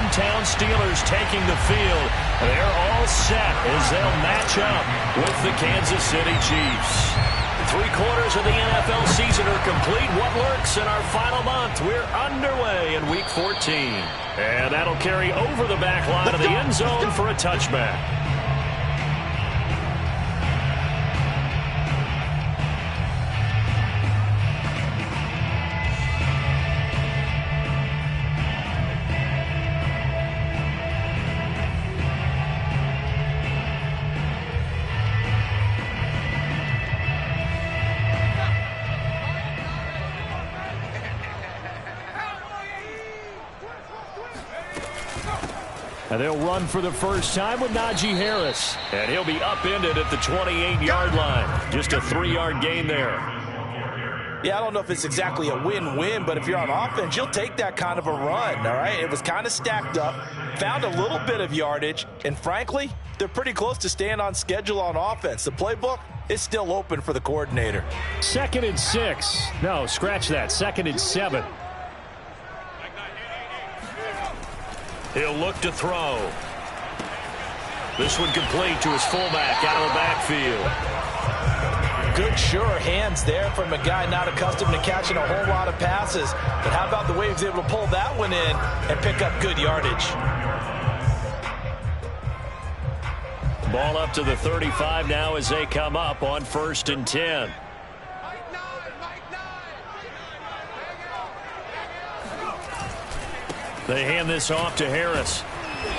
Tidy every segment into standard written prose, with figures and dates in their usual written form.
hometown Steelers taking the field. They're all set as they'll match up with the Kansas City Chiefs. 3/4 of the NFL season are complete. What lurks in our final month? We're underway in Week 14. And that'll carry over the back line of the end zone for a touchback. And they'll run for the first time with Najee Harris. And he'll be upended at the 28-yard line. Just a 3-yard gain there. Yeah, I don't know if it's exactly a win-win, but if you're on offense, you'll take that kind of a run, all right? It was kind of stacked up, found a little bit of yardage, and frankly, they're pretty close to staying on schedule on offense. The playbook is still open for the coordinator. 2nd and 6. No, scratch that. 2nd and 7. He'll look to throw. This one complete to his fullback out of the backfield. Good, sure hands there from a guy not accustomed to catching a whole lot of passes. But how about the way he was able to pull that one in and pick up good yardage? Ball up to the 35 now as they come up on 1st and 10. They hand this off to Harris.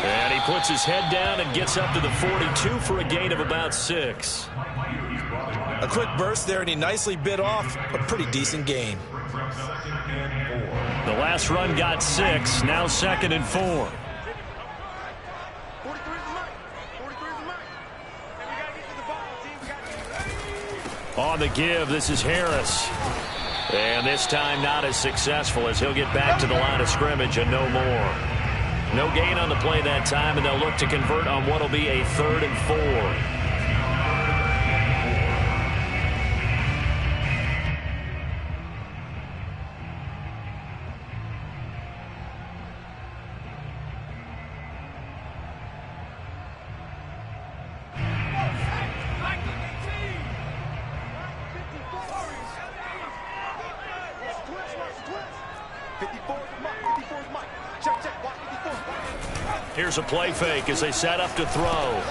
And he puts his head down and gets up to the 42 for a gain of about 6. A quick burst there, and he nicely bit off a pretty decent gain. The last run got 6. Now 2nd and 4. On the give, this is Harris. And this time not as successful as he'll get back to the line of scrimmage and no more. No gain on the play that time, and they'll look to convert on what will be a 3rd and 4. Here's a play fake as they set up to throw.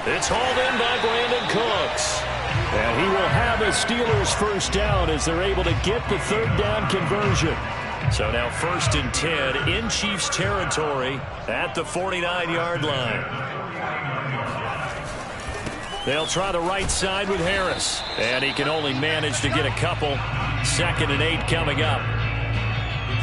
It's hauled in by Brandon Cooks. And he will have a Steelers first down as they're able to get the 3rd down conversion. So now 1st and 10 in Chiefs territory at the 49-yard line. They'll try the right side with Harris. And he can only manage to get a couple. 2nd and 8 coming up.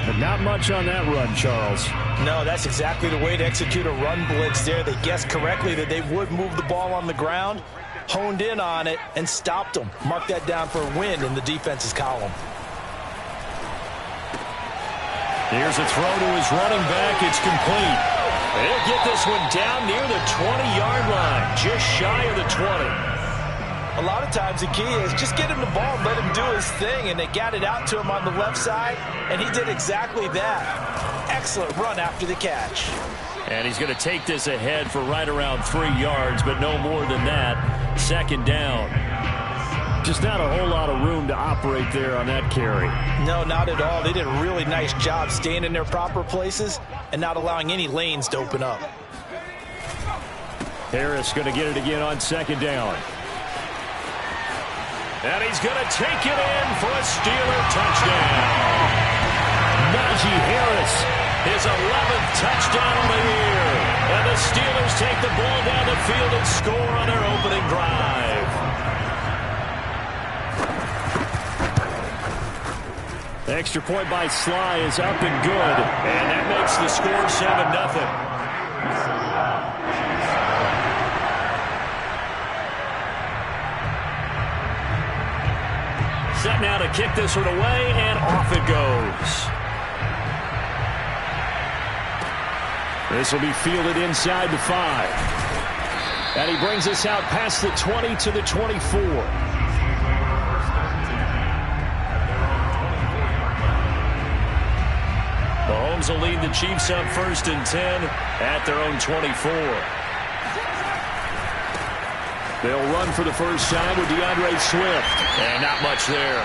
But not much on that run, Charles. No, that's exactly the way to execute a run blitz there. They guessed correctly that they would move the ball on the ground, honed in on it, and stopped them. Mark that down for a win in the defense's column. Here's a throw to his running back. It's complete. They'll get this one down near the 20-yard line, just shy of the 20. A lot of times the key is just get him the ball and let him do his thing, and they got it out to him on the left side, and he did exactly that. Excellent run after the catch. And he's going to take this ahead for right around 3 yards, but no more than that. 2nd down. Just not a whole lot of room to operate there on that carry. No, not at all. They did a really nice job staying in their proper places and not allowing any lanes to open up. Harris going to get it again on 2nd down. And he's going to take it in for a Steeler touchdown. Najee Harris, his 11th touchdown of the year. And the Steelers take the ball down the field and score on their opening drive. The extra point by Sly is up and good. And that makes the score 7-0. Set now to kick this one away, and off it goes. This will be fielded inside the 5. And he brings us out past the 20 to the 24. The Rams will lead the Chiefs up 1st and 10 at their own 24. They'll run for the first time with DeAndre Swift. And not much there.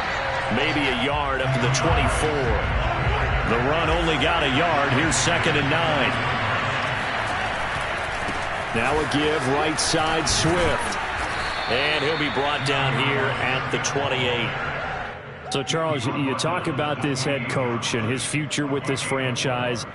Maybe a yard up to the 24. The run only got a yard. Here's 2nd and 9. Now a give right side Swift. And he'll be brought down here at the 28. So, Charles, you talk about this head coach and his future with this franchise.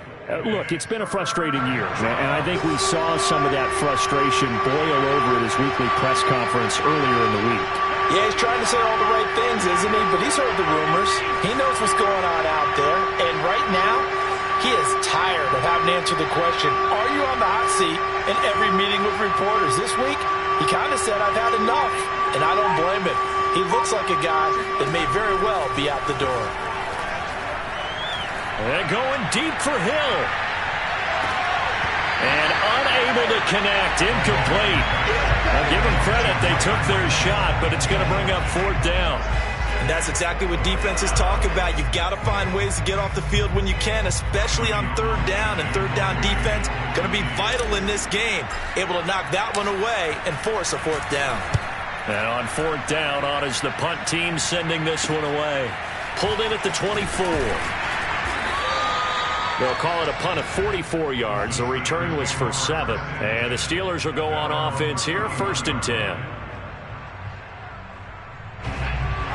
Look, it's been a frustrating year, and I think we saw some of that frustration boil over at his weekly press conference earlier in the week. Yeah, he's trying to say all the right things, isn't he? But he's heard the rumors. He knows what's going on out there. And right now, he is tired of having to answer the question, are you on the hot seat in every meeting with reporters? This week, he kind of said, I've had enough. And I don't blame him. He looks like a guy that may very well be out the door. And going deep for Hill. And unable to connect. Incomplete. I'll give them credit. They took their shot, but it's going to bring up 4th down. And that's exactly what defenses talk about. You've got to find ways to get off the field when you can, especially on 3rd down. And 3rd down defense going to be vital in this game. Able to knock that one away and force a 4th down. And on 4th down, on is the punt team sending this one away. Pulled in at the 24. They'll call it a punt of 44 yards. The return was for 7. And the Steelers will go on offense here, 1st and 10.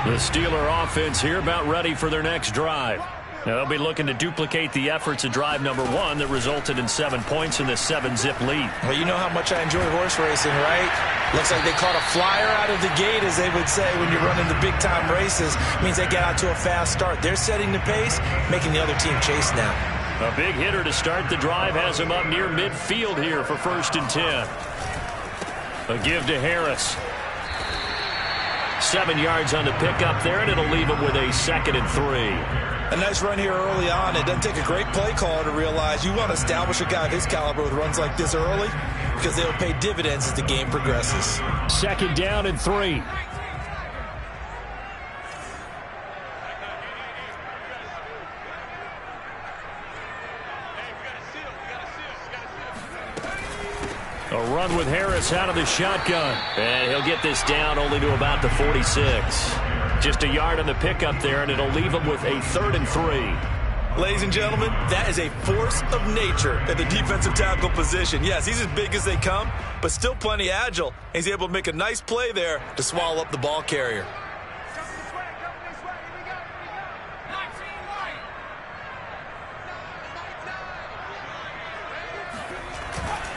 The Steeler offense here about ready for their next drive. Now they'll be looking to duplicate the efforts of drive number 1 that resulted in 7 points in the 7-zip lead. Well, you know how much I enjoy horse racing, right? Looks like they caught a flyer out of the gate, as they would say when you're running the big-time races. It means they get out to a fast start. They're setting the pace, making the other team chase now. A big hitter to start the drive has him up near midfield here for 1st and 10. A give to Harris. 7 yards on the pickup there, and it'll leave him with a 2nd and 3. A nice run here early on. It doesn't take a great play caller to realize you want to establish a guy of his caliber with runs like this early because they'll pay dividends as the game progresses. 2nd down and 3. A run with Harris out of the shotgun. And he'll get this down only to about the 46. Just a yard on the pickup there, and it'll leave him with a 3rd and 3. Ladies and gentlemen, that is a force of nature at the defensive tackle position. Yes, he's as big as they come, but still plenty agile. He's able to make a nice play there to swallow up the ball carrier.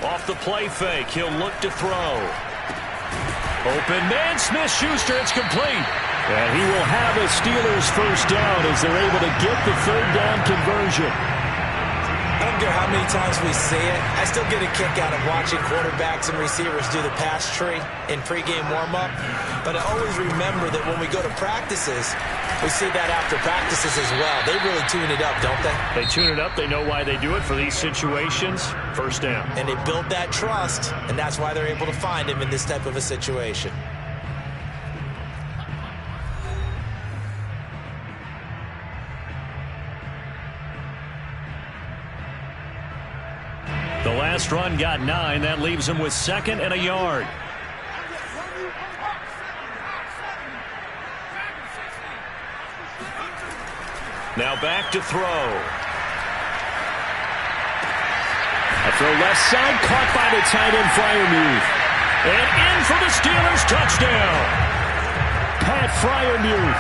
Off the play fake, he'll look to throw. Open man, Smith-Schuster, it's complete. And he will have a Steelers first down as they're able to get the 3rd down conversion. I don't care how many times we see it. I still get a kick out of watching quarterbacks and receivers do the pass tree in pregame warm-up. But I always remember that when we go to practices, we see that after practices as well. They really tune it up, don't they? They tune it up. They know why they do it for these situations. First down. And they build that trust, and that's why they're able to find him in this type of a situation. The last run got 9. That leaves him with 2nd and a yard. Now back to throw. A throw left side, caught by the tight end Freiermuth. And in for the Steelers touchdown. Pat Freiermuth.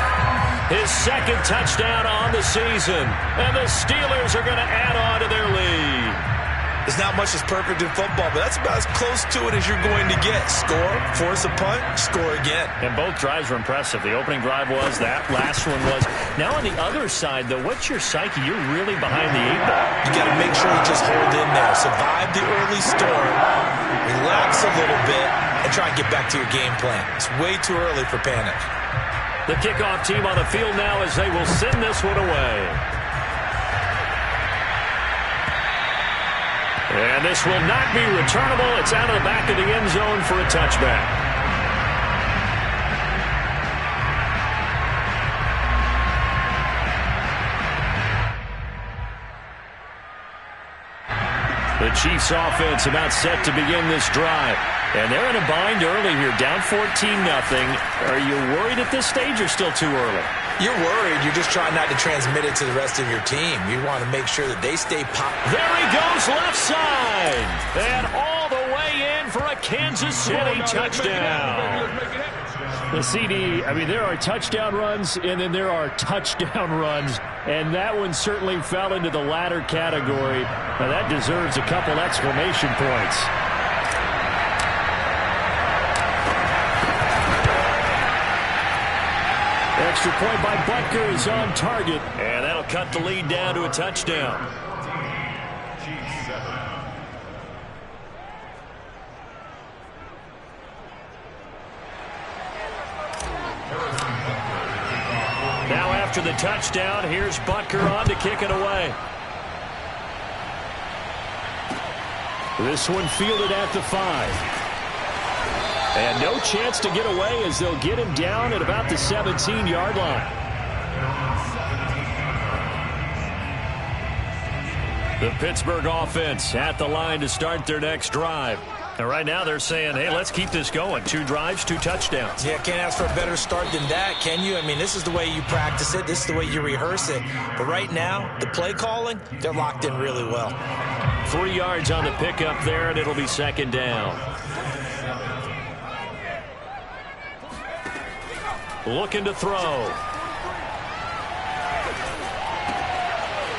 His 2nd touchdown on the season. And the Steelers are going to add on to their lead. There's not much that's perfect in football, but that's about as close to it as you're going to get. Score, force a punt, score again. And both drives were impressive. The opening drive was, that last one was. Now on the other side, though, what's your psyche? You're really behind the 8 ball. You got to make sure you just hold in there. Survive the early storm, relax a little bit, and try and get back to your game plan. It's way too early for panic. The kickoff team on the field now as they will send this one away. And this will not be returnable. It's out of the back of the end zone for a touchback. The Chiefs offense about set to begin this drive. And they're in a bind early here, down 14-0. Are you worried at this stage or still too early? You're worried. You're just trying not to transmit it to the rest of your team. You want to make sure that they stay popped. There he goes, left side. And all the way in for a Kansas City touchdown. The CD, I mean, there are touchdown runs, and then there are touchdown runs, and that one certainly fell into the latter category. Now, that deserves a couple exclamation points. Extra point by Butker is on target. And that'll cut the lead down to a touchdown. Now after the touchdown, here's Butker on to kick it away. This one fielded at the 5. And no chance to get away as they'll get him down at about the 17-yard line. The Pittsburgh offense at the line to start their next drive. And right now they're saying, hey, let's keep this going. 2 drives, 2 touchdowns. Yeah, can't ask for a better start than that, can you? I mean, this is the way you practice it. This is the way you rehearse it. But right now, the play calling, they're locked in really well. 3 yards on the pickup there, and it'll be second down. Looking to throw.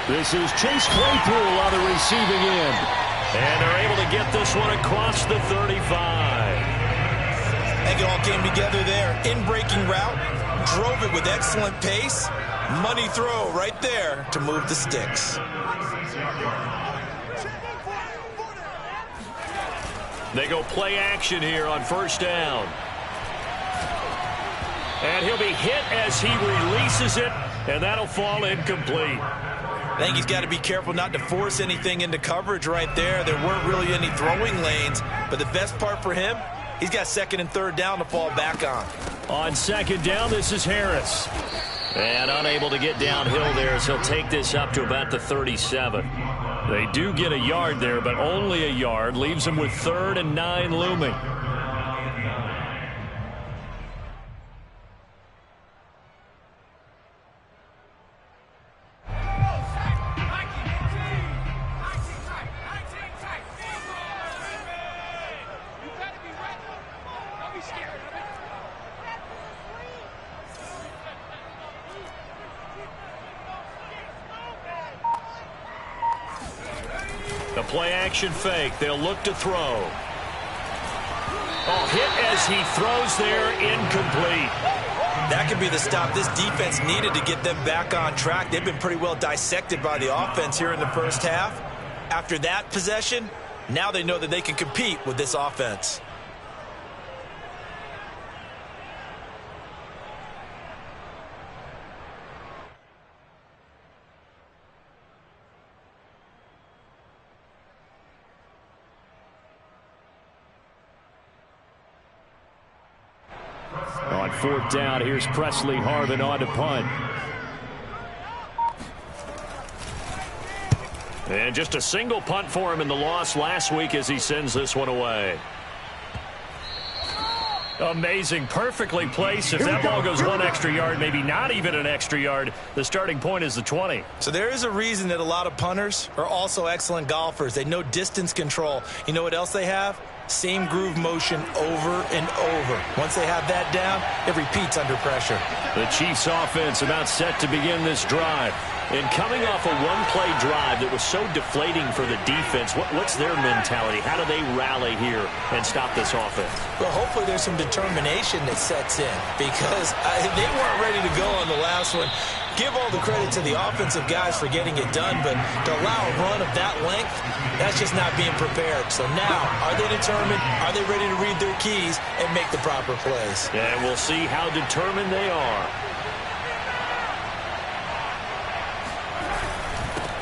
This is Chase Claypool on the receiving end. And they're able to get this one across the 35. I think it all came together there. In-breaking route, drove it with excellent pace. Money throw right there to move the sticks. They go play action here on first down. And he'll be hit as he releases it, and that'll fall incomplete. I think he's got to be careful not to force anything into coverage right there. There weren't really any throwing lanes, but the best part for him, he's got second and third down to fall back on. On second down, this is Harris. And unable to get downhill there as he'll take this up to about the 37. They do get a yard there, but only a yard. Leaves them with 3rd and 9 looming. The play action fake. They'll look to throw. Oh, hit as he throws there, incomplete. That could be the stop this defense needed to get them back on track. They've been pretty well dissected by the offense here in the first half. After that possession, now they know that they can compete with this offense. On 4th down, here's Presley Harvin on to punt. And just a single punt for him in the loss last week as he sends this one away. Amazing, perfectly placed. If that ball goes 1 extra yard, maybe not even an extra yard, the starting point is the 20. So there is a reason that a lot of punters are also excellent golfers. They know distance control. You know what else they have? Same groove motion over and over. Once they have that down, it repeats under pressure. The Chiefs offense about set to begin this drive. And coming off a one-play drive that was so deflating for the defense, what's their mentality? How do they rally here and stop this offense? Well, hopefully there's some determination that sets in because they weren't ready to go on the last one. Give all the credit to the offensive guys for getting it done, but to allow a run of that length, that's just not being prepared. So now, are they determined? Are they ready to read their keys and make the proper plays? And we'll see how determined they are.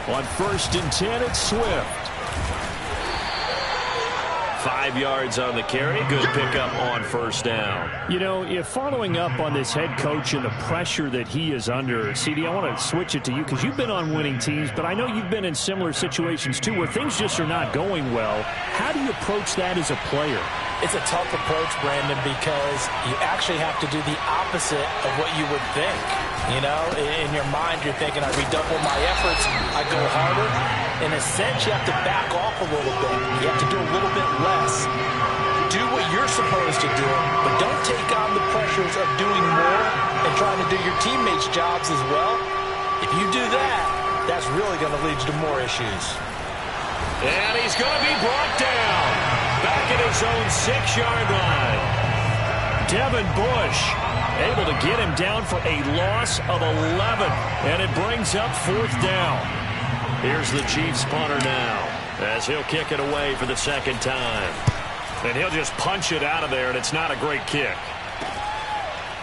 On 1st and 10, it's Swift. 5 yards on the carry. Good pickup on first down. You know, if following up on this head coach and the pressure that he is under, CD, I want to switch it to you because you've been on winning teams, but I know you've been in similar situations too where things just are not going well. How do you approach that as a player? It's a tough approach, Brandon, because you actually have to do the opposite of what you would think. You know, in your mind, you're thinking, I redouble my efforts, I go harder. In a sense, you have to back off a little bit. You have to do a little bit less. Do what you're supposed to do, but don't take on the pressures of doing more and trying to do your teammates' jobs as well. If you do that, that's really going to lead you to more issues. And he's going to be brought down. Back at his own 6-yard line. Devin Bush able to get him down for a loss of 11. And it brings up 4th down. Here's the Chiefs punter now as he'll kick it away for the second time. And he'll just punch it out of there, and it's not a great kick.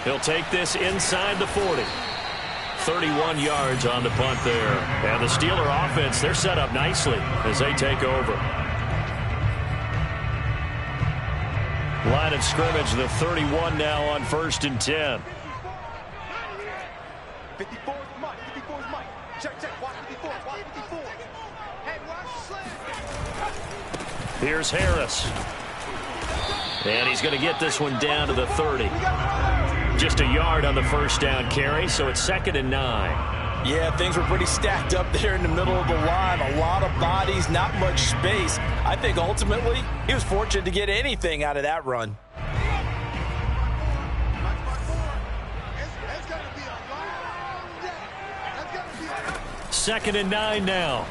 He'll take this inside the 40. 31 yards on the punt there. And the Steeler offense, they're set up nicely as they take over. Line of scrimmage, the 31 now on 1st and 10. 54 is Mike. 54 is Mike. Check, check. Watch 54. Watch 54. Hey, watch slam. Here's Harris. And he's going to get this one down to the 30. Just a yard on the first down carry, so it's 2nd and 9. Yeah, things were pretty stacked up there in the middle of the line. A lot of bodies, not much space. I think ultimately he was fortunate to get anything out of that run. Second and 9 now.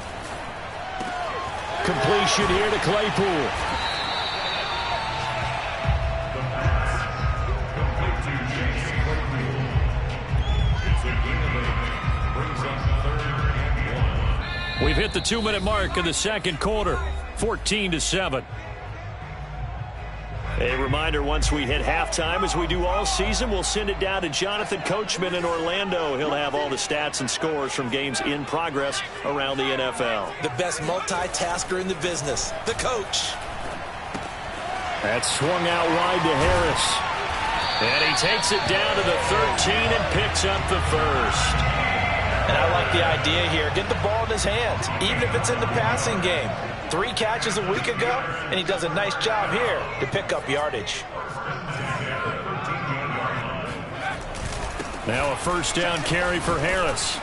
Completion here to Claypool. We've hit the 2-minute mark of the second quarter, 14-7. A reminder, once we hit halftime, as we do all season, we'll send it down to Jonathan Coachman in Orlando. He'll have all the stats and scores from games in progress around the NFL. The best multitasker in the business, the coach. That swung out wide to Harris. And he takes it down to the 13 and picks up the first. And I like the idea here. Get the ball in his hands, even if it's in the passing game. 3 catches a week ago, and he does a nice job here to pick up yardage. Now a first down carry for Harris.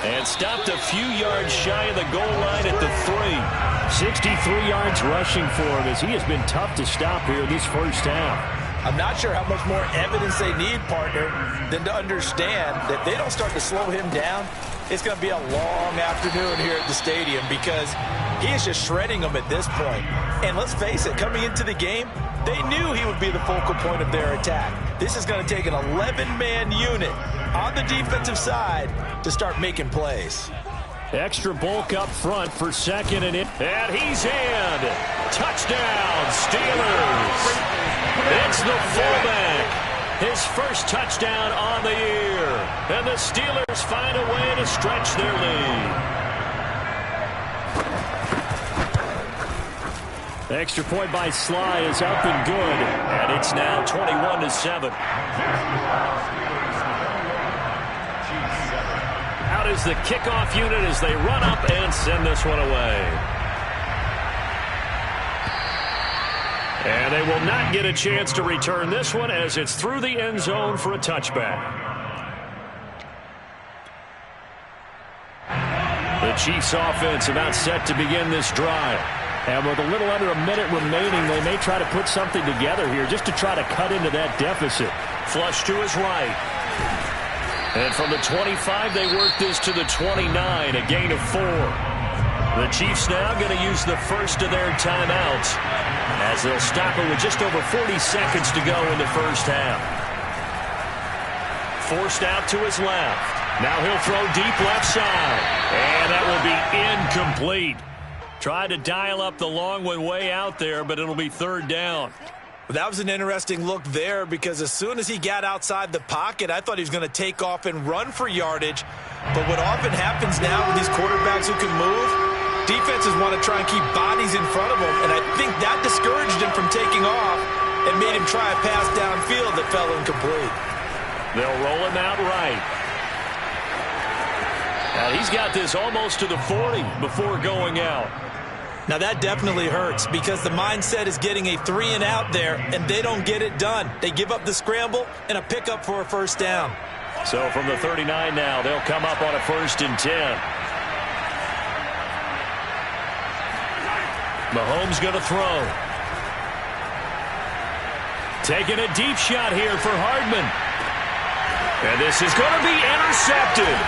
And stopped a few yards shy of the goal line at the 3. 63 yards rushing for him as he has been tough to stop here this first half. I'm not sure how much more evidence they need, partner, than to understand that if they don't start to slow him down, it's going to be a long afternoon here at the stadium because he is just shredding them at this point. And let's face it, coming into the game, they knew he would be the focal point of their attack. This is going to take an 11-man unit on the defensive side to start making plays. Extra bulk up front for 2nd and in. And he's in. Touchdown, Steelers. It's the fullback. His first touchdown on the year. And the Steelers find a way to stretch their lead. The extra point by Sly is up and good. And it's now 21-7. Out is the kickoff unit as they run up and send this one away. And they will not get a chance to return this one as it's through the end zone for a touchback. The Chiefs offense about set to begin this drive. And with a little under a minute remaining, they may try to put something together here just to try to cut into that deficit. Flush to his right. And from the 25, they work this to the 29, a gain of 4. The Chiefs now going to use the first of their timeouts as they'll stop it with just over 40 seconds to go in the first half. Forced out to his left. Now he'll throw deep left side. And that will be incomplete. Tried to dial up the long one way out there, but it'll be 3rd down. That was an interesting look there because as soon as he got outside the pocket, I thought he was going to take off and run for yardage. But what often happens now with these quarterbacks who can move, Defenses want to try and keep bodies in front of them, and I think that discouraged him from taking off and made him try a pass downfield that fell incomplete. They'll roll him out right. And he's got this almost to the 40 before going out. Now that definitely hurts because the mindset is getting a 3-and-out there, and they don't get it done. They give up the scramble and a pickup for a first down. So from the 39 now, they'll come up on a 1st and 10. Mahomes going to throw. Taking a deep shot here for Hardman. And this is going to be intercepted.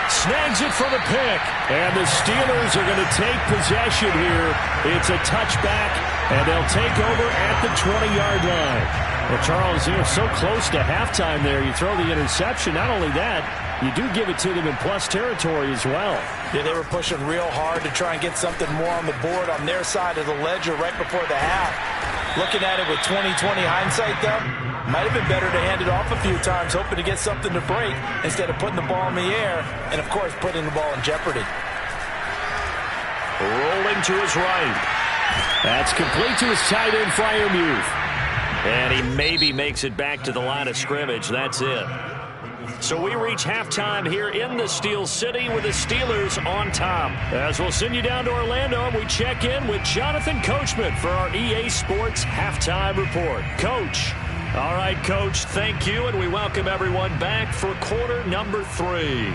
Snags it for the pick. And the Steelers are going to take possession here. It's a touchback, and they'll take over at the 20-yard line. Well, Charles, you're so close to halftime there. You throw the interception. Not only that, you do give it to them in plus territory as well. Yeah, they were pushing real hard to try and get something more on the board on their side of the ledger right before the half. Looking at it with 20/20 hindsight, though, might have been better to hand it off a few times, hoping to get something to break instead of putting the ball in the air and, of course, putting the ball in jeopardy. Rolling to his right. That's complete to his tight end, Freiermuth. And he maybe makes it back to the line of scrimmage. That's it. So we reach halftime here in the Steel City with the Steelers on top. As we'll send you down to Orlando, and we check in with Jonathan Coachman for our EA Sports Halftime Report. Coach. All right, Coach, thank you, and we welcome everyone back for quarter number 3.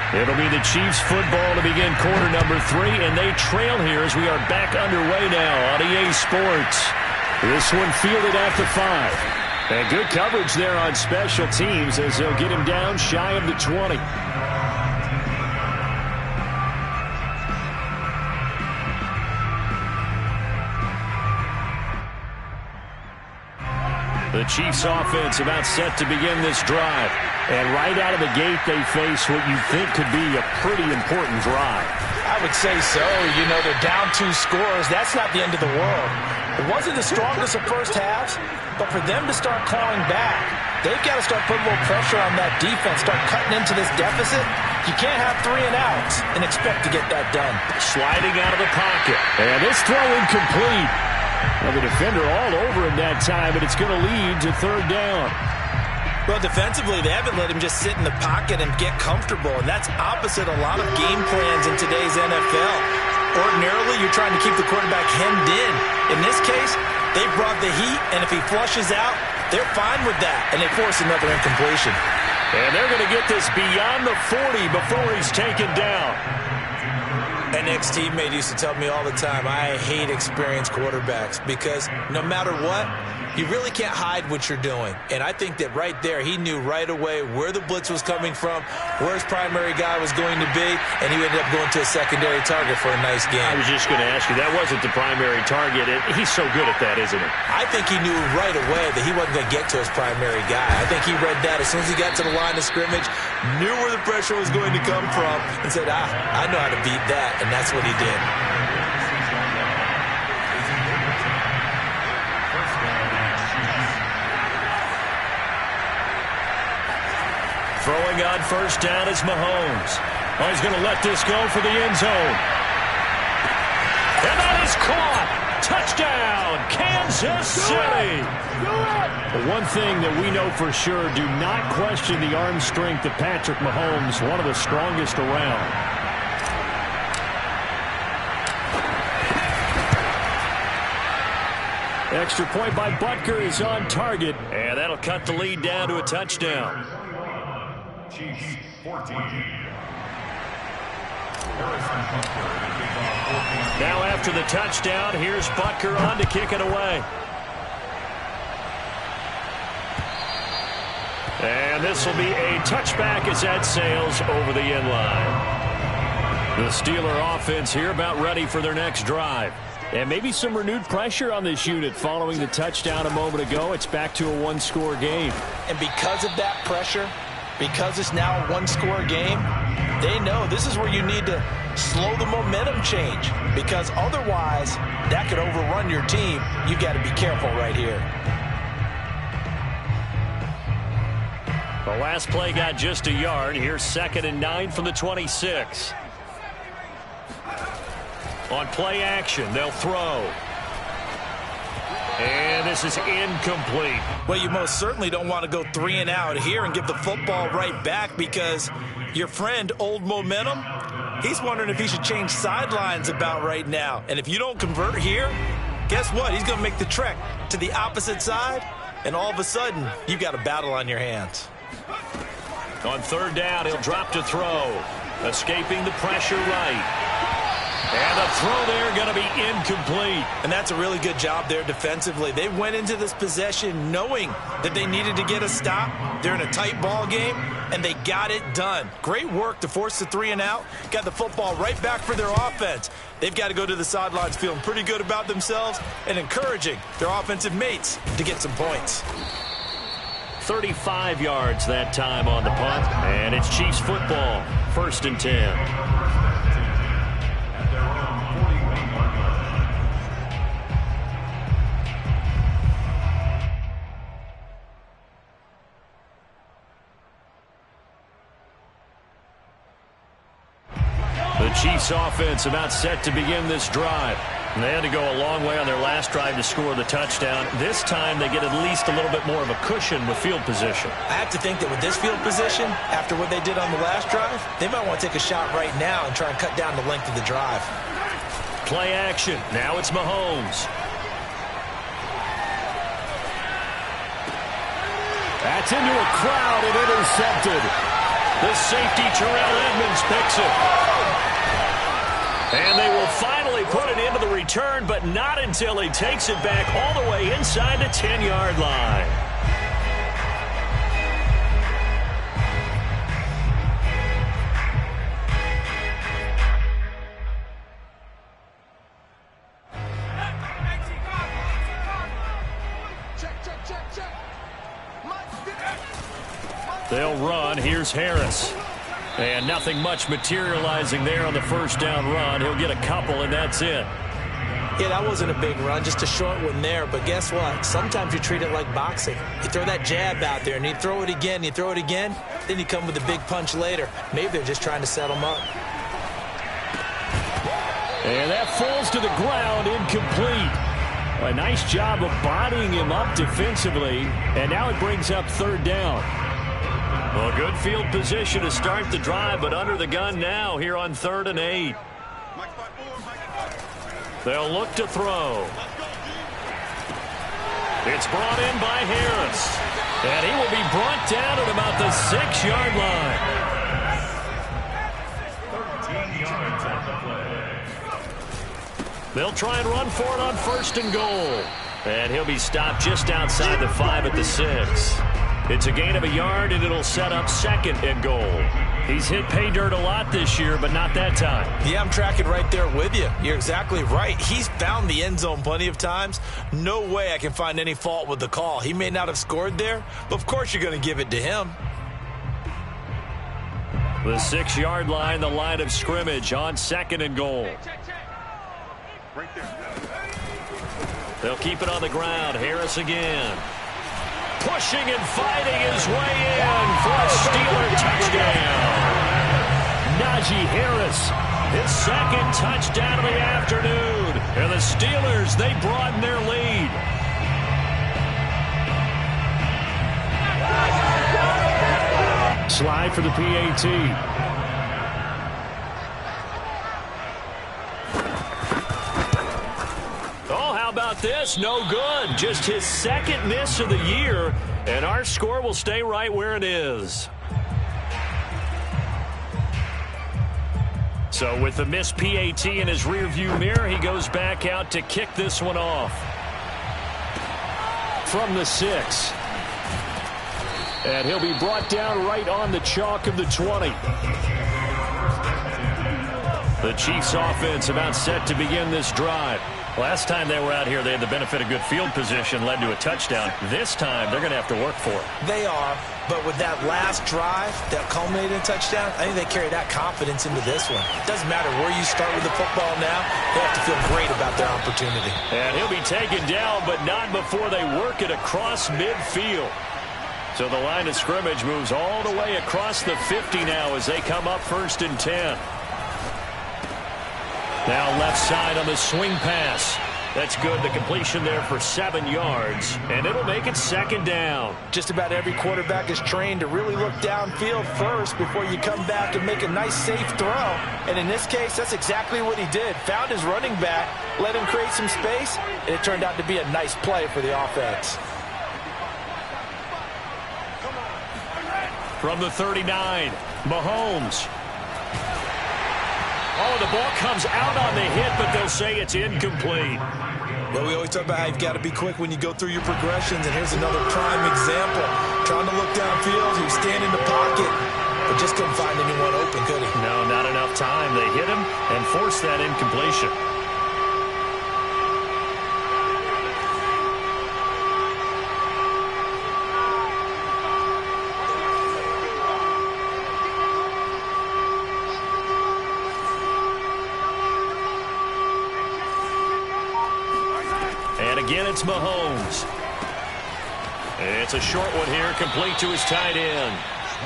It'll be the Chiefs football to begin quarter number 3, and they trail here as we are back underway now on EA Sports. This one fielded at the 5. And good coverage there on special teams as they'll get him down shy of the 20. The Chiefs offense about set to begin this drive. And right out of the gate, they face what you think could be a pretty important drive. I would say so. You know, they're down 2 scores. That's not the end of the world. It wasn't the strongest of first halves, but for them to start clawing back, they've got to start putting a little pressure on that defense, start cutting into this deficit. You can't have 3-and-outs and expect to get that done. Sliding out of the pocket. And this throw incomplete. Well, the defender all over him that time, but it's going to lead to 3rd down. Well, defensively, they haven't let him just sit in the pocket and get comfortable, and that's opposite a lot of game plans in today's NFL. Ordinarily, you're trying to keep the quarterback hemmed in. In this case, they brought the heat, and if he flushes out, they're fine with that, and they force another incompletion. And they're going to get this beyond the 40 before he's taken down. An ex-teammate used to tell me all the time, I hate experienced quarterbacks because no matter what, you really can't hide what you're doing. And I think that right there, he knew right away where the blitz was coming from, where his primary guy was going to be, and he ended up going to a secondary target for a nice game. I was just going to ask you, that wasn't the primary target. He's so good at that, isn't he? I think he knew right away that he wasn't going to get to his primary guy. I think he read that as soon as he got to the line of scrimmage, knew where the pressure was going to come from, and said, I know how to beat that, and that's what he did. Throwing on 1st down is Mahomes. Oh, he's going to let this go for the end zone. And that is caught. Touchdown, Kansas City. The one thing that we know for sure, do not question the arm strength of Patrick Mahomes, one of the strongest around. Extra point by Butker is on target, and that'll cut the lead down to a touchdown. Chiefs 14. Now after the touchdown, here's Butker on to kick it away. And this will be a touchback as that sails over the end line. The Steeler offense here about ready for their next drive. And maybe some renewed pressure on this unit following the touchdown a moment ago. It's back to a 1-score game. And because of that pressure, because it's now a 1-score game, they know this is where you need to slow the momentum change, because otherwise that could overrun your team. You've got to be careful right here. The last play got just a yard. Here's 2nd and 9 from the 26. On play action, they'll throw. And this is incomplete. Well, you most certainly don't want to go 3 and out here and give the football right back, because your friend, Old Momentum, he's wondering if he should change sidelines about right now. And if you don't convert here, guess what? He's going to make the trek to the opposite side, and all of a sudden, you've got a battle on your hands. On 3rd down, he'll drop to throw. Escaping the pressure right. And the throw there going to be incomplete. And that's a really good job there defensively. They went into this possession knowing that they needed to get a stop. They're in a tight ball game, and they got it done. Great work to force the 3 and out. Got the football right back for their offense. They've got to go to the sidelines feeling pretty good about themselves and encouraging their offensive mates to get some points. 35 yards that time on the punt. And it's Chiefs football. 1st and 10. The Chiefs offense about set to begin this drive. And they had to go a long way on their last drive to score the touchdown. This time they get at least a little bit more of a cushion with field position. I have to think that with this field position, after what they did on the last drive, they might want to take a shot right now and try and cut down the length of the drive. Play action. Now it's Mahomes. That's into a crowd and intercepted. The safety, Terrell Edmonds, picks it. And they will finally put it into the return, but not until he takes it back all the way inside the 10-yard line. They'll run. Here's Harris. And nothing much materializing there on the 1st down run. He'll get a couple, and that's it. Yeah, that wasn't a big run, just a short one there. But guess what? Sometimes you treat it like boxing. You throw that jab out there, and you throw it again, you throw it again, then you come with a big punch later. Maybe they're just trying to set him up. And that falls to the ground, incomplete. A nice job of bodying him up defensively, and now it brings up 3rd down. Well, good field position to start the drive, but under the gun now here on 3rd and 8. They'll look to throw. It's brought in by Harris. And he will be brought down at about the 6-yard line. They'll try and run for it on 1st and goal. And he'll be stopped just outside the 5 at the 6. It's a gain of a yard, and it'll set up 2nd and goal. He's hit pay dirt a lot this year, but not that time. Yeah, I'm tracking right there with you. You're exactly right. He's found the end zone plenty of times. No way I can find any fault with the call. He may not have scored there, but of course you're going to give it to him. The 6-yard line, the line of scrimmage on 2nd and goal. They'll keep it on the ground. Harris again. Pushing and fighting his way in for a Steeler touchdown. Najee Harris, his 2nd touchdown of the afternoon. And the Steelers, they broaden their lead. slide for the PAT. Oh, how about this? No good. Just his 2nd miss of the year, and our score will stay right where it is. So with the missed PAT in his rearview mirror, he goes back out to kick this one off. From the 6. And he'll be brought down right on the chalk of the 20. The Chiefs offense about set to begin this drive. Last time they were out here, they had the benefit of good field position, led to a touchdown. This time, they're going to have to work for it. They are, but with that last drive that culminated in a touchdown, I think they carry that confidence into this one. It doesn't matter where you start with the football now. They have to feel great about their opportunity. And he'll be taken down, but not before they work it across midfield. So the line of scrimmage moves all the way across the 50 now as they come up 1st and 10. Now left side on the swing pass. That's good. The completion there for 7 yards, and it'll make it 2nd down. Just about every quarterback is trained to really look downfield first before you come back and make a nice, safe throw. And in this case, that's exactly what he did. Found his running back, let him create some space, and it turned out to be a nice play for the offense. From the 39, Mahomes. Oh, the ball comes out on the hit, but they'll say it's incomplete. Well, we always talk about how you've got to be quick when you go through your progressions, and here's another prime example. Trying to look downfield, he was standing in the pocket, but just couldn't find anyone open, could he? No, not enough time. They hit him and forced that incompletion. Again, it's Mahomes. It's a short one here, complete to his tight end.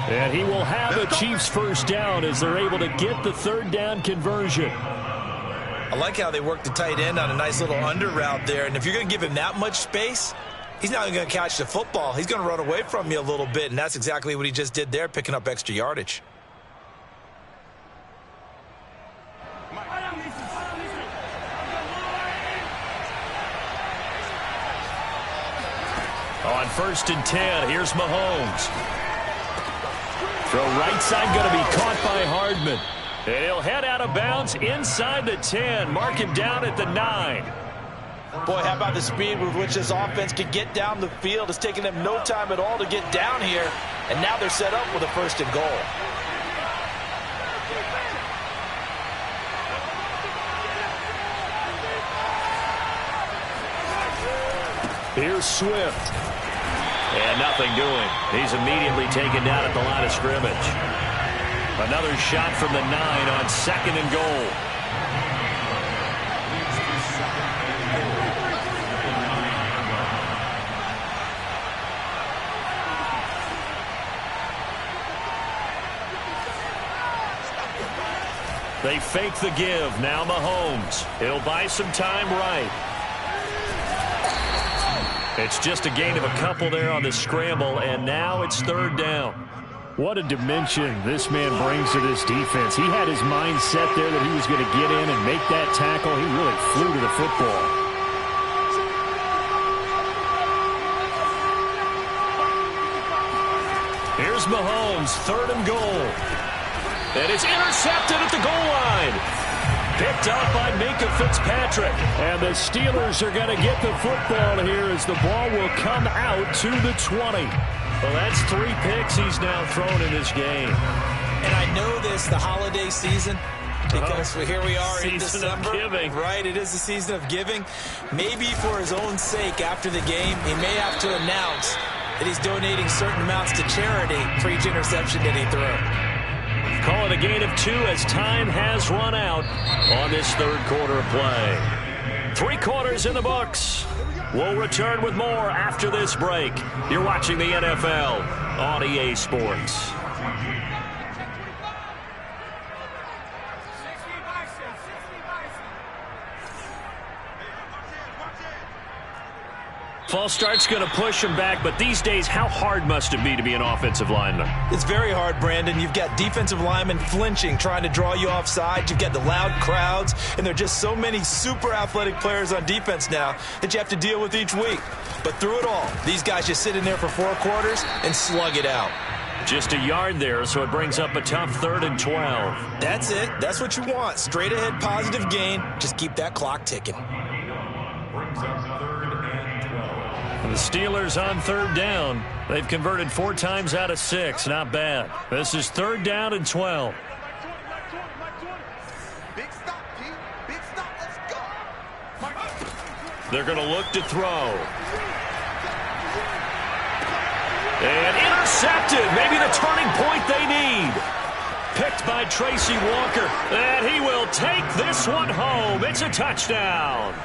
And he will have a Chiefs 1st down as they're able to get the 3rd down conversion. I like how they work the tight end on a nice little under route there. And if you're going to give him that much space, he's not even going to catch the football. He's going to run away from you a little bit, and that's exactly what he just did there, picking up extra yardage. On 1st and 10, here's Mahomes. Throw right side going to be caught by Hardman. And he'll head out of bounds inside the 10. Mark him down at the 9. Boy, how about the speed with which this offense can get down the field? It's taken them no time at all to get down here. And now they're set up with a 1st and goal. Here's Swift. And nothing doing. He's immediately taken down at the line of scrimmage. Another shot from the 9 on 2nd and goal. They fake the give. Now Mahomes. He'll buy some time right. It's just a gain of a couple there on the scramble, and now it's 3rd down. What a dimension this man brings to this defense. He had his mind set there that he was going to get in and make that tackle. He really flew to the football. Here's Mahomes, 3rd and goal. And it's intercepted at the goal line. Picked up by Minkah Fitzpatrick. And the Steelers are going to get the football here as the ball will come out to the 20. Well, that's 3 picks he's now thrown in this game. And I know this, the holiday season, because here we are in December. Season of giving. Right, it is the season of giving. Maybe for his own sake after the game, he may have to announce that he's donating certain amounts to charity for each interception that he threw. Call it a gain of 2 as time has run out on this 3rd quarter of play. 3 quarters in the books. We'll return with more after this break. You're watching the NFL on EA Sports. False start's going to push him back, but these days, how hard must it be to be an offensive lineman? It's very hard, Brandon. You've got defensive linemen flinching, trying to draw you offside. You've got the loud crowds, and there are just so many super athletic players on defense now that you have to deal with each week. But through it all, these guys just sit in there for 4 quarters and slug it out. Just a yard there, so it brings up a tough 3rd and 12. That's it. That's what you want. Straight ahead, positive gain. Just keep that clock ticking. The Steelers on 3rd down. They've converted 4 times out of 6. Not bad. This is 3rd down and 12. Big stop, Pete. Big stop. Let's go. They're going to look to throw. And intercepted. Maybe the turning point they need. Picked by Tracy Walker. And he will take this one home. It's a touchdown.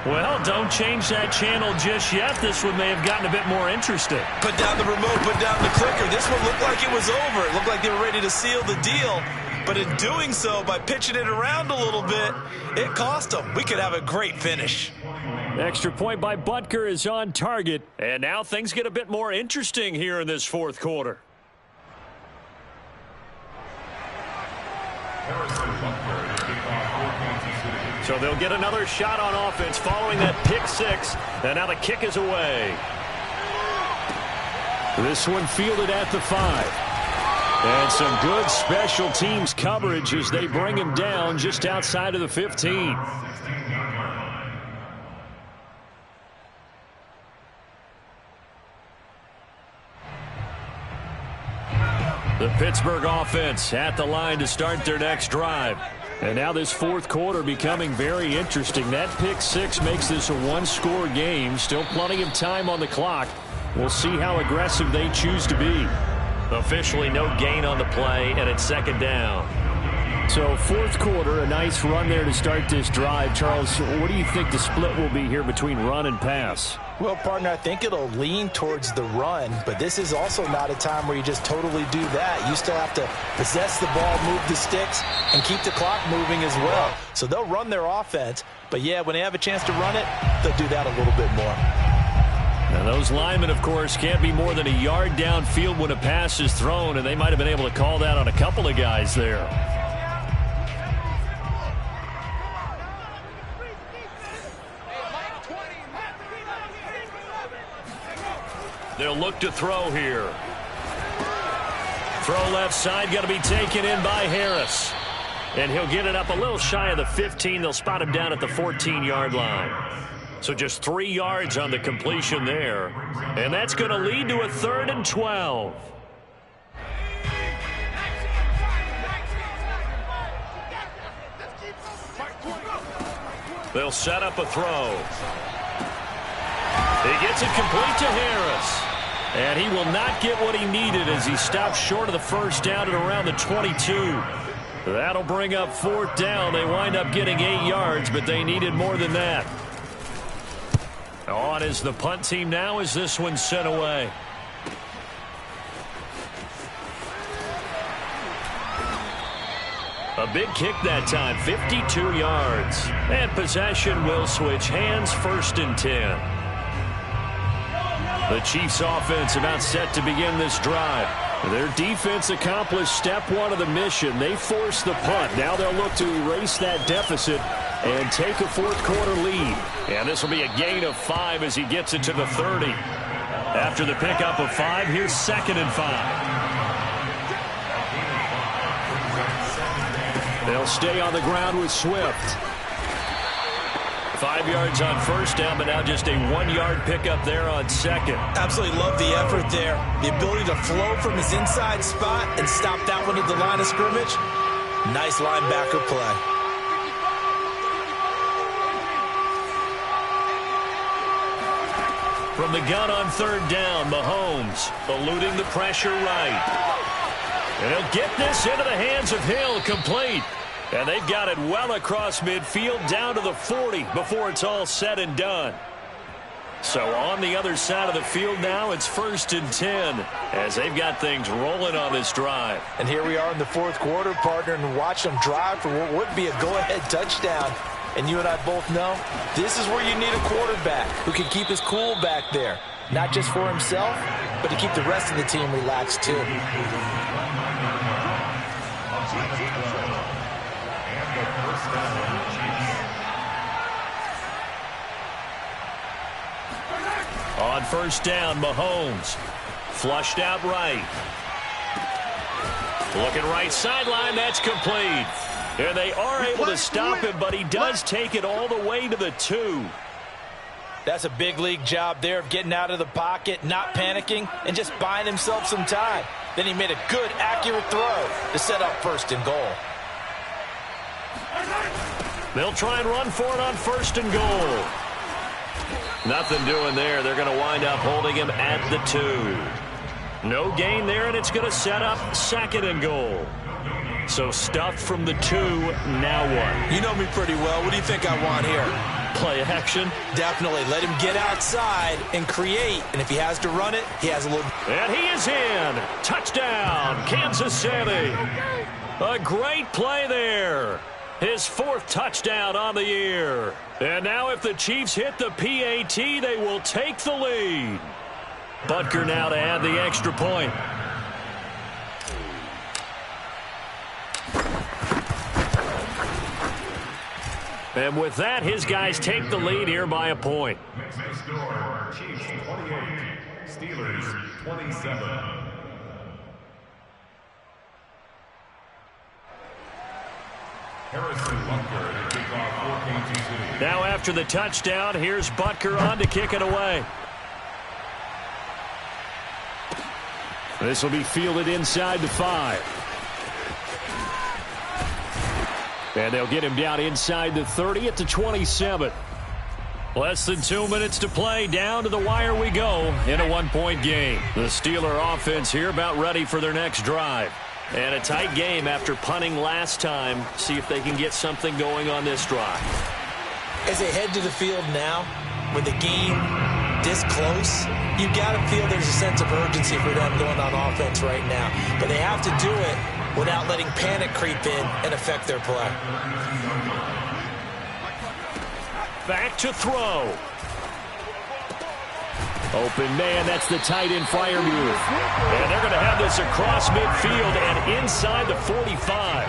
Well, don't change that channel just yet. This one may have gotten a bit more interesting. Put down the remote, put down the clicker. This one looked like it was over. It looked like they were ready to seal the deal. But in doing so, by pitching it around a little bit, it cost them. We could have a great finish. Extra point by Butker is on target. And now things get a bit more interesting here in this fourth quarter. So they'll get another shot on offense following that pick six. And now the kick is away. This one fielded at the 5. And some good special teams coverage as they bring him down just outside of the 15. The Pittsburgh offense at the line to start their next drive. And now this fourth quarter becoming very interesting. That pick six makes this a one-score game. Still plenty of time on the clock. We'll see how aggressive they choose to be. Officially no gain on the play, and it's second down. So fourth quarter, a nice run there to start this drive. Charles, what do you think the split will be here between run and pass? Well, partner, I think it'll lean towards the run, but this is also not a time where you just totally do that. You still have to possess the ball, move the sticks, and keep the clock moving as well. So they'll run their offense, but yeah, when they have a chance to run it, they'll do that a little bit more. Now those linemen, of course, can't be more than a yard downfield when a pass is thrown, and they might have been able to call that on a couple of guys there. They'll look to throw here. Throw left side, got to be taken in by Harris. And he'll get it up a little shy of the 15. They'll spot him down at the 14-yard line. So just 3 yards on the completion there. And that's going to lead to a 3rd and 12. They'll set up a throw. He gets it complete to Harris. And he will not get what he needed as he stops short of the first down at around the 22. That'll bring up 4th down. They wind up getting 8 yards, but they needed more than that. On is the punt team now as this one's sent away. A big kick that time, 52 yards. And possession will switch hands, 1st and 10. The Chiefs offense about set to begin this drive. Their defense accomplished step 1 of the mission. They forced the punt. Now they'll look to erase that deficit and take a fourth quarter lead. And this will be a gain of 5 as he gets it to the 30. After the pickup of 5, here's 2nd and 5. They'll stay on the ground with Swift. 5 yards on 1st down, but now just a 1-yard pickup there on 2nd. Absolutely love the effort there. The ability to flow from his inside spot and stop that one at the line of scrimmage. Nice linebacker play. From the gun on 3rd down, Mahomes eluding the pressure right. And he'll get this into the hands of Hill, complete. And they've got it well across midfield down to the 40 before it's all said and done. So on the other side of the field now, it's 1st and 10 as they've got things rolling on this drive. And here we are in the fourth quarter, partner, and watch them drive for what would be a go-ahead touchdown. And you and I both know this is where you need a quarterback who can keep his cool back there. Not just for himself, but to keep the rest of the team relaxed too. On 1st down, Mahomes flushed out right. Looking right sideline, that's complete. And they are able to stop him, but he does take it all the way to the 2. That's a big league job there of getting out of the pocket, not panicking, and just buying himself some time. Then he made a good, accurate throw to set up 1st and goal. They'll try and run for it on 1st and goal. Nothing doing there. They're going to wind up holding him at the 2. No gain there, and it's going to set up 2nd and goal. So stuffed from the 2, now what? You know me pretty well. What do you think I want here? Play action? Definitely. Let him get outside and create. And if he has to run it, he has a little... And he is in. Touchdown, Kansas City. A great play there. His 4th touchdown on the year. And now if the Chiefs hit the PAT, they will take the lead. Butker now to add the extra point. And with that, his guys take the lead here by a point. Next score, Chiefs 28, Steelers 27. Harrison Butker to kick off for Kansas City. Now after the touchdown, here's Butker on to kick it away. This will be fielded inside the 5. And they'll get him down inside the 30 at the 27. Less than 2 minutes to play. Down to the wire we go in a 1-point game. The Steeler offense here about ready for their next drive. And a tight game after punting last time. See if they can get something going on this drive. As they head to the field now, with the game this close, you've got to feel there's a sense of urgency for them going on offense right now. But they have to do it without letting panic creep in and affect their play. Back to throw. Open man, that's the tight end fire move. And they're going to have this across midfield and inside the 45.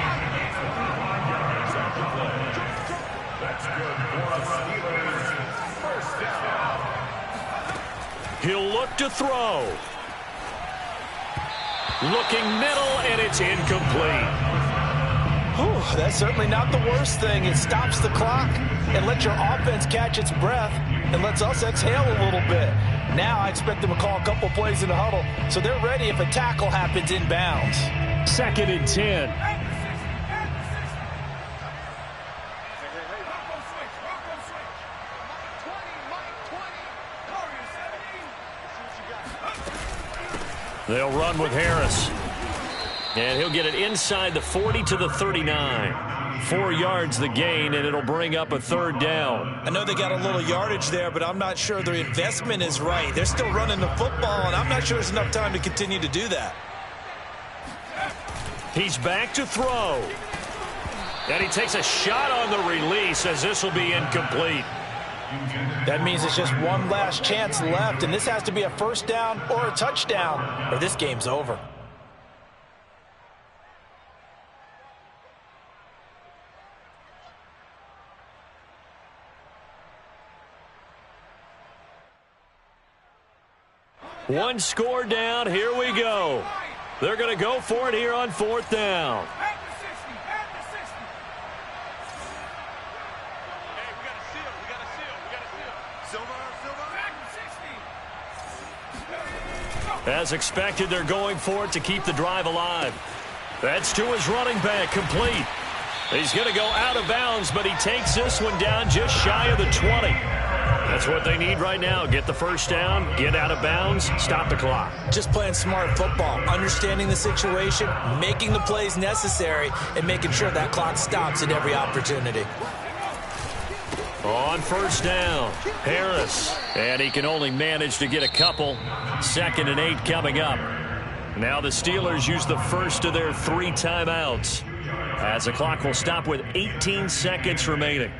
That's good for the Steelers. First down. He'll look to throw. Looking middle, and it's incomplete. Whew, that's certainly not the worst thing. It stops the clock and lets your offense catch its breath and lets us exhale a little bit. Now I expect them to call a couple plays in the huddle, so they're ready if a tackle happens inbounds. 2nd and 10. They'll run with Harris. And he'll get it inside the 40 to the 39. 4 yards the gain, and it'll bring up a 3rd down. I know they got a little yardage there, but I'm not sure their investment is right. They're still running the football, and I'm not sure there's enough time to continue to do that. He's back to throw. And he takes a shot on the release as this will be incomplete. That means it's just one last chance left, and this has to be a 1st down or a touchdown, or this game's over. One score down. Here we go. They're going to go for it here on 4th down. As expected, they're going for it to keep the drive alive. That's to his running back, complete. He's going to go out of bounds, but he takes this one down just shy of the 20. That's what they need right now. Get the 1st down, get out of bounds, stop the clock. Just playing smart football, understanding the situation, making the plays necessary, and making sure that clock stops at every opportunity. On 1st down, Harris. And he can only manage to get a couple. 2nd and 8 coming up. Now the Steelers use the first of their 3 timeouts, as the clock will stop with 18 seconds remaining.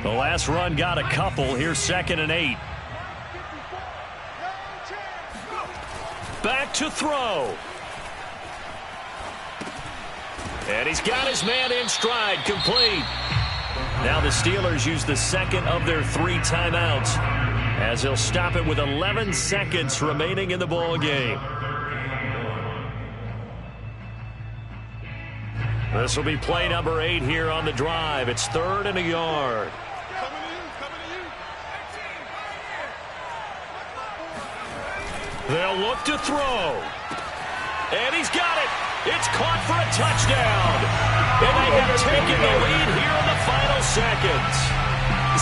The last run got a couple. Here's 2nd and 8. Back to throw. And he's got his man in stride, complete. Now the Steelers use the 2nd of their 3 timeouts, as they'll stop it with 11 seconds remaining in the ball game. This will be play number 8 here on the drive. It's 3rd and a yard. They'll look to throw. And he's got it. It's caught for a touchdown. And they have taken the lead here in the final seconds.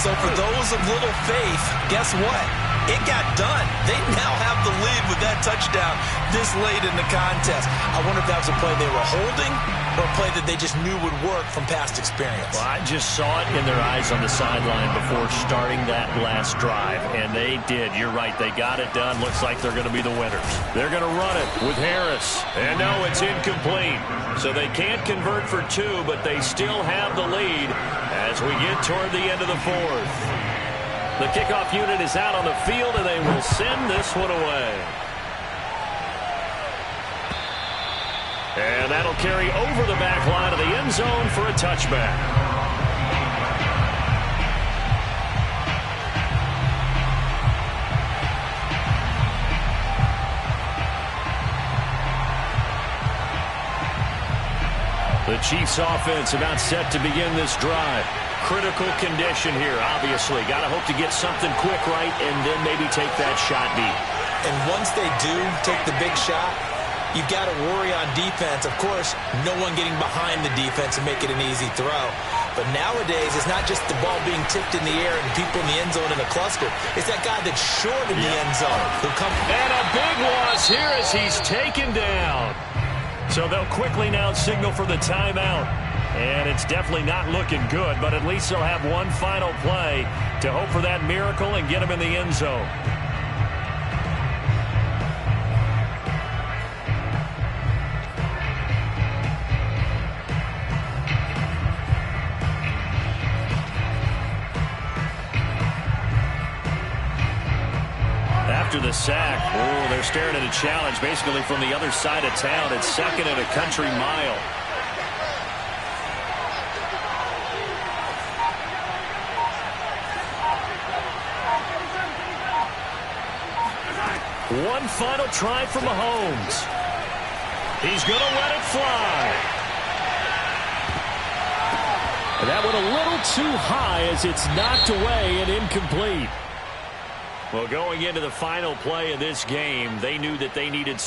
So for those of little faith, guess what? It got done. They now have the lead with that touchdown this late in the contest. I wonder if that was a play they were holding or a play that they just knew would work from past experience. Well, I just saw it in their eyes on the sideline before starting that last drive, and they did. You're right. They got it done. Looks like they're going to be the winners. They're going to run it with Harris. And no, it's incomplete. So they can't convert for 2, but they still have the lead as we get toward the end of the 4th. The kickoff unit is out on the field, and they will send this one away. And that'll carry over the back line of the end zone for a touchback. The Chiefs offense about set to begin this drive. Critical condition here, obviously. Got to hope to get something quick right and then maybe take that shot deep. And once they do take the big shot, you've got to worry on defense. Of course, no one getting behind the defense and make it an easy throw. But nowadays, it's not just the ball being tipped in the air and people in the end zone in a cluster. It's that guy that's short in the end zone who comes. And a big loss here as he's taken down. So they'll quickly now signal for the timeout. And it's definitely not looking good, but at least they'll have one final play to hope for that miracle and get him in the end zone. After the sack, they're staring at a challenge basically from the other side of town. It's 2nd and a country mile. One final try for Mahomes. He's going to let it fly. That one a little too high as it's knocked away and incomplete. Well, going into the final play of this game, they knew that they needed some